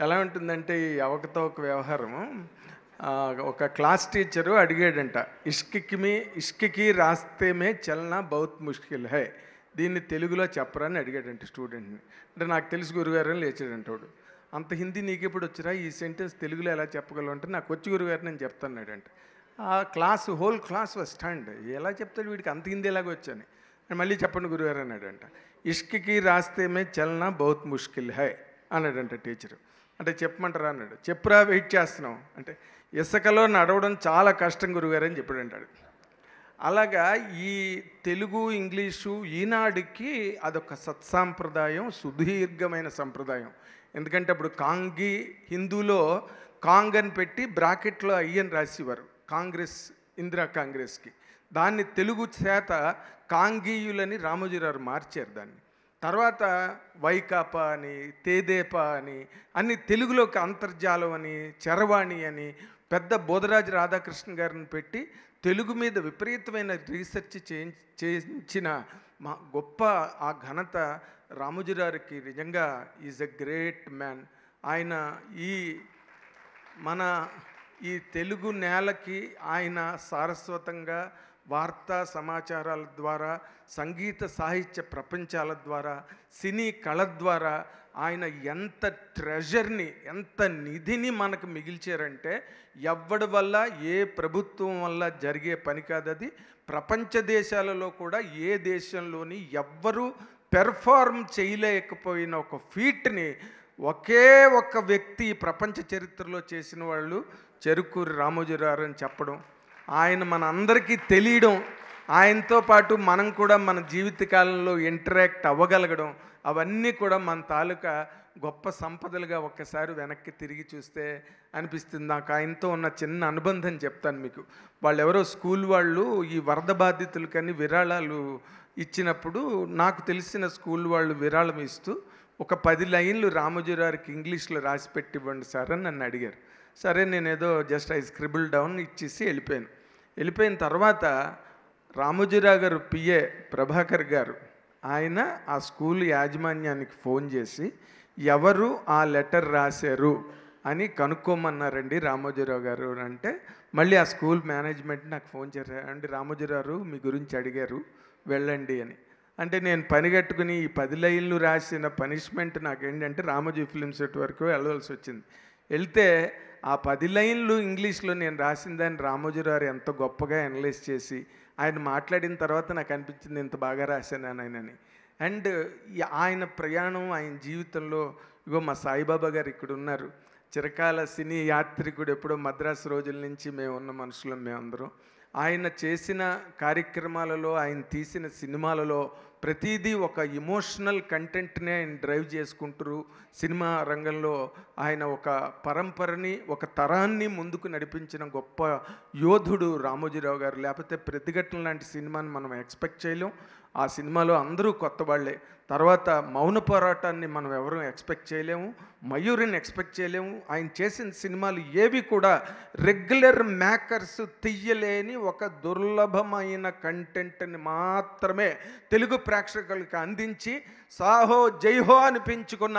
ఎలా ఉంటుందంటే ఈ అవకతవక వ్యవహారము ఒక క్లాస్ టీచరు అడిగాడంట, ఇష్క్కి రాస్తే మే చలనా బహుత్ ముష్కిల్ హై, దీన్ని తెలుగులో చెప్పరా అని అడిగాడంట స్టూడెంట్ని. అంటే నాకు తెలుసు గురుగారు అని లేచాడంట వాడు. అంత హిందీ నీకెప్పుడు వచ్చిరా, ఈ సెంటెన్స్ తెలుగులో ఎలా చెప్పగలవు అంటే నాకు వచ్చి గురుగారు నేను చెప్తాన్నాడంట. ఆ class whole class was stunned. ఎలా చెప్తాడు వీడికి అంత హిందీ ఎలాగ వచ్చని. మళ్ళీ చెప్పండి గురుగారు అన్నాడంట. ఇష్క్కి రాస్తే మే చలనా బహుత్ ముష్కిల్ హై అన్నాడంట టీచరు. అంటే చెప్పమంటారా అన్నాడు. చెప్పురా వెయిట్ చేస్తున్నాం అంటే, ఇసుకలో నడవడం చాలా కష్టం గురుగారు అని చెప్పాడంటాడు. అలాగా ఈ తెలుగు ఇంగ్లీషు ఈనాడుకి అదొక సత్సాంప్రదాయం, సుదీర్ఘమైన సంప్రదాయం. ఎందుకంటే అప్పుడు కాంగి హిందూలో కాంగ్ అని పెట్టి బ్రాకెట్లో అయ్యని రాసేవారు, కాంగ్రెస్, ఇందిరా కాంగ్రెస్కి. దాన్ని తెలుగు చేత కాంగీయులని రామోజీరావు మార్చారు దాన్ని. తర్వాత వైకాపా అని, తేదేపా అని, అన్ని తెలుగులోకి అంతర్జాలం అని, చరవాణి అని పెద్ద బోధరాజు రాధాకృష్ణ గారిని పెట్టి తెలుగు మీద విపరీతమైన రీసెర్చ్ చేయించిన మా గొప్ప ఆ ఘనత రామోజీరావుకి నిజంగా ఈజ్ ఎ గ్రేట్ మ్యాన్. ఆయన మన ఈ తెలుగు నేలకి ఆయన సారస్వతంగా వార్తా సమాచారాల ద్వారా, సంగీత సాహిత్య ప్రపంచాల ద్వారా, సినీ కళ ద్వారా ఆయన ఎంత ట్రెజర్ని, ఎంత నిధిని మనకు మిగిల్చారంటే ఎవ్వడి వల్ల, ఏ ప్రభుత్వం వల్ల జరిగే పని కాదు అది. ప్రపంచ దేశాలలో కూడా ఏ దేశంలోని ఎవ్వరూ పెర్ఫార్మ్ చేయలేకపోయిన ఒక ఫీట్ని ఒకే ఒక్క వ్యక్తి ప్రపంచ చరిత్రలో చేసిన వాళ్ళు చెరుకూరి రామోజీరావు అని చెప్పడం, ఆయన మన అందరికీ తెలియడం, ఆయనతో పాటు మనం కూడా మన జీవితకాలంలో ఇంటరాక్ట్ అవ్వగలగడం, అవన్నీ కూడా మన తాలూకా గొప్ప సంపదలుగా ఒక్కసారి వెనక్కి తిరిగి చూస్తే అనిపిస్తుంది. నాకు ఆయనతో ఉన్న చిన్న అనుబంధం చెప్తాను మీకు. వాళ్ళు ఎవరో స్కూల్ వాళ్ళు ఈ వరద బాధితులకని విరాళాలు ఇచ్చినప్పుడు నాకు తెలిసిన స్కూల్ వాళ్ళు విరాళం ఇస్తూ ఒక 10 లైన్లు రామోజీరావుకి ఇంగ్లీష్లో రాసి పెట్టి ఇవ్వండి సార్ అని నన్ను అడిగారు. సరే నేనేదో జస్ట్ ఐ స్క్రిబుల్ డౌన్ ఇచ్చేసి వెళ్ళిపోయాను. వెళ్ళిపోయిన తర్వాత రామోజీరావు గారు పిఏ ప్రభాకర్ గారు ఆయన ఆ స్కూల్ యాజమాన్యానికి ఫోన్ చేసి ఎవరు ఆ లెటర్ రాశారు అని కనుక్కోమన్నారండి రామోజీరావు గారు అంటే, మళ్ళీ ఆ స్కూల్ మేనేజ్మెంట్ నాకు ఫోన్ చేశారు, అండి రామోజీరావు మీ గురించి అడిగారు వెళ్ళండి అని. అంటే నేను పని కట్టుకుని ఈ 10 లైన్లు రాసిన పనిష్మెంట్ నాకేంటంటే రామోజీ ఫిల్మ్ సెట్ వరకు వెళ్ళవలసి వచ్చింది. వెళ్తే ఆ 10 లైన్లు ఇంగ్లీష్లో నేను రాసిన దాన్ని రామోజీరావు ఎంతో గొప్పగా అనలైజ్ చేసి ఆయన మాట్లాడిన తర్వాత నాకు అనిపించింది ఇంత బాగా రాశాను ఆయనని. అండ్ ఆయన ప్రయాణం, ఆయన జీవితంలో ఇగో మా సాయిబాబా గారు ఇక్కడ ఉన్నారు, చిరకాల సినీ యాత్రికుడు, ఎప్పుడో మద్రాసు రోజుల నుంచి మేము ఉన్న మనుషులం మేమందరం. ఆయన చేసిన కార్యక్రమాలలో, ఆయన తీసిన సినిమాలలో ప్రతిదీ ఒక ఇమోషనల్ కంటెంట్ని ఆయన డ్రైవ్ చేసుకుంటారు. సినిమా రంగంలో ఆయన ఒక పరంపరని, ఒక తరాన్ని ముందుకు నడిపించిన గొప్ప యోధుడు రామోజీరావు గారు. లేకపోతే ప్రతిఘటన లాంటి సినిమాని మనం ఎక్స్పెక్ట్ చేయలేం. ఆ సినిమాలో అందరూ కొత్త వాళ్ళే. తర్వాత మౌన పోరాటాన్ని మనం ఎవరూ ఎక్స్పెక్ట్ చేయలేము, మయూరిని ఎక్స్పెక్ట్ చేయలేము. ఆయన చేసిన సినిమాలు ఏవి కూడా రెగ్యులర్ మేకర్స్ తీయలేని ఒక దుర్లభమైన కంటెంట్ని మాత్రమే తెలుగు ప్రేక్షకులకు అందించి సాహో జైహో అనిపించుకున్న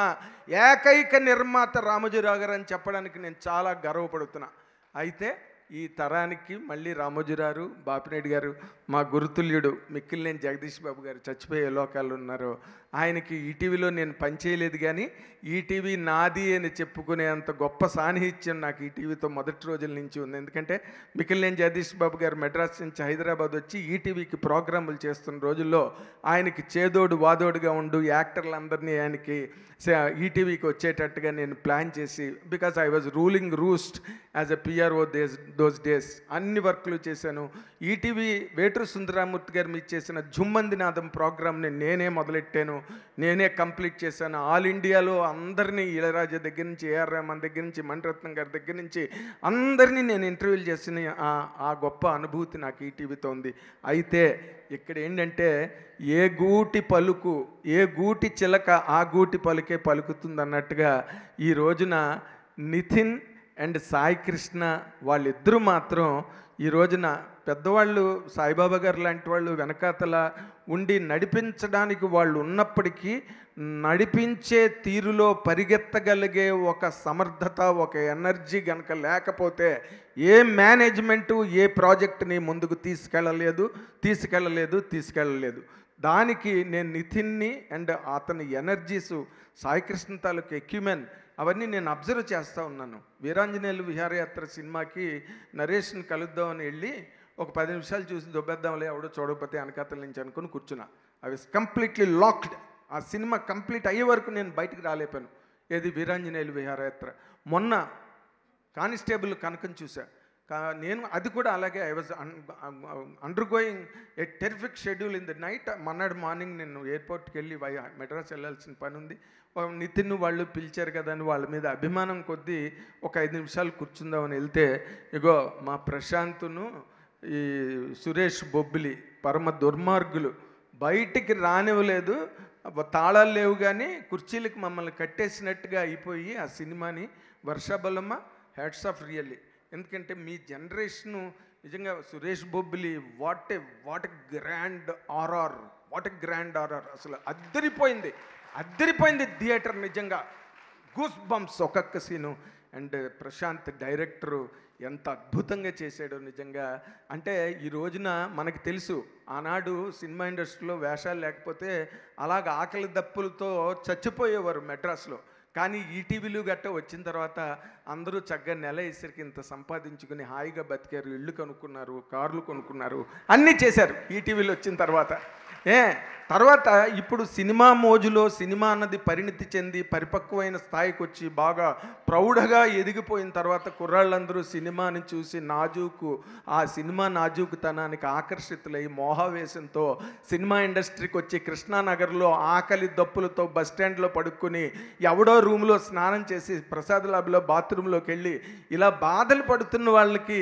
ఏకైక నిర్మాత రామోజీరావు గారు అని చెప్పడానికి నేను చాలా గర్వపడుతున్నా. అయితే ఈ తరానికి మళ్ళీ రామోజీరావు, బాపినేడు గారు, మా గురుతుల్యుడు మిక్కిలినేని జగదీష్ బాబు గారు చచ్చిపోయే లోకాలు ఉన్నారు. ఆయనకి ఈటీవీలో నేను పనిచేయలేదు, కానీ ఈటీవీ నాది అని చెప్పుకునేంత గొప్ప సాన్నిహిత్యం నాకు ఈటీవీతో మొదటి రోజుల నుంచి ఉంది. ఎందుకంటే మిక్కిలినేని జగదీష్ బాబు గారు మెడ్రాస్ నుంచి హైదరాబాద్ వచ్చి ఈటీవీకి ప్రోగ్రాములు చేస్తున్న రోజుల్లో ఆయనకి చేదోడు వాదోడుగా ఉండు యాక్టర్లందరినీ ఆయనకి ఈటీవీకి వచ్చేటట్టుగా నేను ప్లాన్ చేసి, because I was ruling roost as a PRO those days అన్ని వర్క్లు చేశాను. ఈటీవీ వేటూరు సుందరరామూర్తి గారు మీకు చేసిన జుమ్మందినాదం ప్రోగ్రామ్ని నేనే మొదలెట్టాను, నేనే కంప్లీట్ చేశాను. ఆల్ ఇండియాలో అందరినీ ఇళయరాజా దగ్గర నుంచి, ఏఆర్ రెహమాన్ దగ్గర నుంచి, మణిరత్నం గారి దగ్గర నుంచి అందరినీ నేను ఇంటర్వ్యూలు చేసిన ఆ గొప్ప అనుభూతి నాకు ఈటీవీతో ఉంది. అయితే ఇక్కడ ఏంటంటే ఏ గూటి పలుకు, ఏ గూటి చిలక ఆ గూటి పలుకే పలుకుతుంది అన్నట్టుగా ఈ రోజున నితిన్ అండ్ సాయి కృష్ణ వాళ్ళిద్దరూ మాత్రం ఈ రోజున పెద్దవాళ్ళు సాయిబాబా గారు లాంటి వాళ్ళు వెనకాతల ఉండి నడిపించడానికి వాళ్ళు ఉన్నప్పటికీ నడిపించే తీరులో పరిగెత్తగలిగే ఒక సమర్థత, ఒక ఎనర్జీ గనక లేకపోతే ఏ మేనేజ్మెంటు ఏ ప్రాజెక్ట్ని ముందుకు తీసుకెళ్ళలేదు. దానికి నేను నితిన్ని అండ్ అతని ఎనర్జీసు, సాయికృష్ణ తాలూకు ఎక్యుమెన్ అవన్నీ నేను అబ్జర్వ్ చేస్తూ ఉన్నాను. వీరాంజనేయులు విహారయాత్ర సినిమాకి నరేష్ని కలుద్దామని వెళ్ళి ఒక 10 నిమిషాలు చూసి దొబ్బేద్దాంలే, ఎవడో చూడకపోతే వెనకాతల నుంచి అనుకుని కూర్చున్నా. I was completely locked. ఆ సినిమా కంప్లీట్ అయ్యే వరకు నేను బయటికి రాలేపాను. ఏది వీరాంజనేయులు విహారయాత్ర. మొన్న కానిస్టేబుల్ కనకం చూసా. నేను అది కూడా అలాగే I was undergoing A terrific schedule in the night. మన్నాడు మార్నింగ్ నేను ఎయిర్పోర్ట్కి వెళ్ళి మెడ్రాస్ వెళ్ళాల్సిన పని ఉంది. నితిన్ వాళ్ళు పిలిచారు కదా అని వాళ్ళ మీద అభిమానం కొద్దీ ఒక 5 నిమిషాలు కూర్చుందామని వెళ్తే, ఇగో మా ప్రశాంత్ను ఈ సురేష్ బొబ్బిలి పరమ దుర్మార్గులు బయటికి రానివ్వలేదు. తాళాలు లేవు కానీ కుర్చీలకు మమ్మల్ని కట్టేసినట్టుగా అయిపోయి ఆ సినిమాని. వర్షాబలమ్మ, హ్యాట్స్ ఆఫ్ రియల్లీ. ఎందుకంటే మీ జనరేషను నిజంగా Suresh Bobbili what a grand RR. అసలు అద్దరిపోయింది థియేటర్. నిజంగా గూస్ బంప్స్ ఒక్కొక్క సీను. అండ్ ప్రశాంత్ డైరెక్టరు ఎంత అద్భుతంగా చేశాడో నిజంగా. అంటే ఈ రోజున మనకు తెలుసు, ఆనాడు సినిమా ఇండస్ట్రీలో వేషాలు లేకపోతే అలాగ ఆకలి దప్పులతో చచ్చిపోయేవారు మెడ్రాస్లో. కానీ ఈటీవీలు గట్ట వచ్చిన తర్వాత అందరూ చక్కగా నెల ఇసరికి ఇంత సంపాదించుకుని హాయిగా బతికారు. ఇళ్ళు కొనుక్కున్నారు, కార్లు కొనుక్కున్నారు, అన్నీ చేశారు ఈటీవీలు వచ్చిన తర్వాత. తర్వాత ఇప్పుడు సినిమా మోజులో సినిమా అన్నది పరిణితి చెంది పరిపక్వమైన స్థాయికి వచ్చి బాగా ప్రౌఢగా ఎదిగిపోయిన తర్వాత కుర్రాళ్ళందరూ సినిమాని చూసి ఆ సినిమా నాజూకుతనానికి ఆకర్షితులై మోహావేశంతో సినిమా ఇండస్ట్రీకి వచ్చి కృష్ణానగర్లో ఆకలి దప్పులతో బస్టాండ్లో పడుకొని ఎవడో రూమ్లో స్నానం చేసి ప్రసాద్ లాబ్లో బాత్రూంలోకి వెళ్ళి ఇలా బాధలు పడుతున్న వాళ్ళకి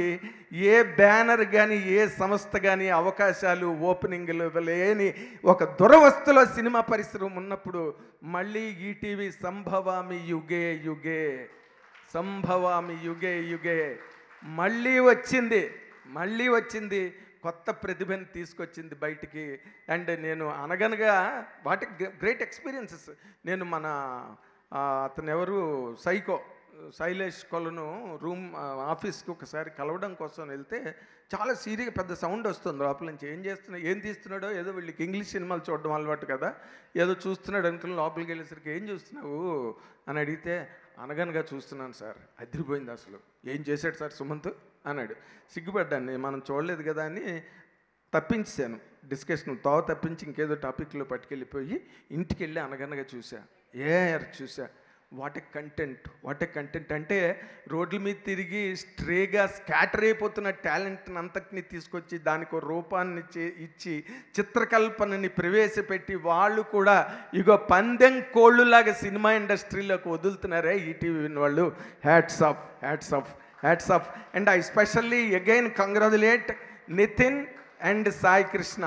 ఏ బ్యానర్ కానీ ఏ సంస్థ కానీ అవకాశాలు ఓపెనింగ్లు లేని ఒక దురవస్థలో సినిమా పరిశ్రమ ఉన్నప్పుడు మళ్ళీ ఈటీవీ సంభవామి యుగే మళ్ళీ వచ్చింది కొత్త ప్రతిభను తీసుకొచ్చింది బయటికి. అండ్ నేను అనగనగా వాటి గ్రేట్ ఎక్స్పీరియన్సెస్. నేను మన అతను ఎవరు శైలేష్ కొలను ఆఫీస్కి ఒకసారి కలవడం కోసం వెళ్తే చాలా సీరియస్గా పెద్ద సౌండ్ వస్తుంది లోపల నుంచి. ఏం తీస్తున్నాడో, ఏదో వీళ్ళకి ఇంగ్లీష్ సినిమాలు చూడడం అలవాటు కదా, ఏదో చూస్తున్నాడు అనుకుని లోపలికి వెళ్ళేసరికి ఏం చూస్తున్నావు అని అడిగితే, అనగనగా చూస్తున్నాను సార్, అదిరిపోయింది అసలు. ఏం చేశాడు సార్ సుమంత్ అన్నాడు. సిగ్గుపడ్డాను, మనం చూడలేదు కదా అని తప్పించాను డిస్కషన్. తప్పించి ఇంకేదో టాపిక్లో పట్టుకెళ్ళిపోయి ఇంటికి వెళ్ళి అనగనగా చూసా. వాట్ ఏ కంటెంట్ అంటే రోడ్ల మీద తిరిగి స్ట్రేగా స్కాటర్ అయిపోతున్న టాలెంట్ని అంతటిని తీసుకొచ్చి దానికి రూపాన్ని ఇచ్చి చిత్రకల్పనని ప్రవేశపెట్టి వాళ్ళు కూడా ఇగో పందెం కోళ్ళులాగా సినిమా ఇండస్ట్రీలోకి వదులుతున్నారే ఈటీవీ వాళ్ళు. Hats off. And I specially again congratulate Nithin and Sai Krishna.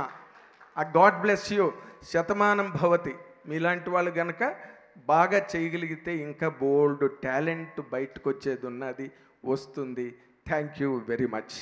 God bless you. శతమానం భవతి. మీలాంటి వాళ్ళు గనక బాగా చేయగలిగితే ఇంకా బోల్డ్ టాలెంట్ బయటకు వచ్చేది ఉన్నది, వస్తుంది. Thank you very much.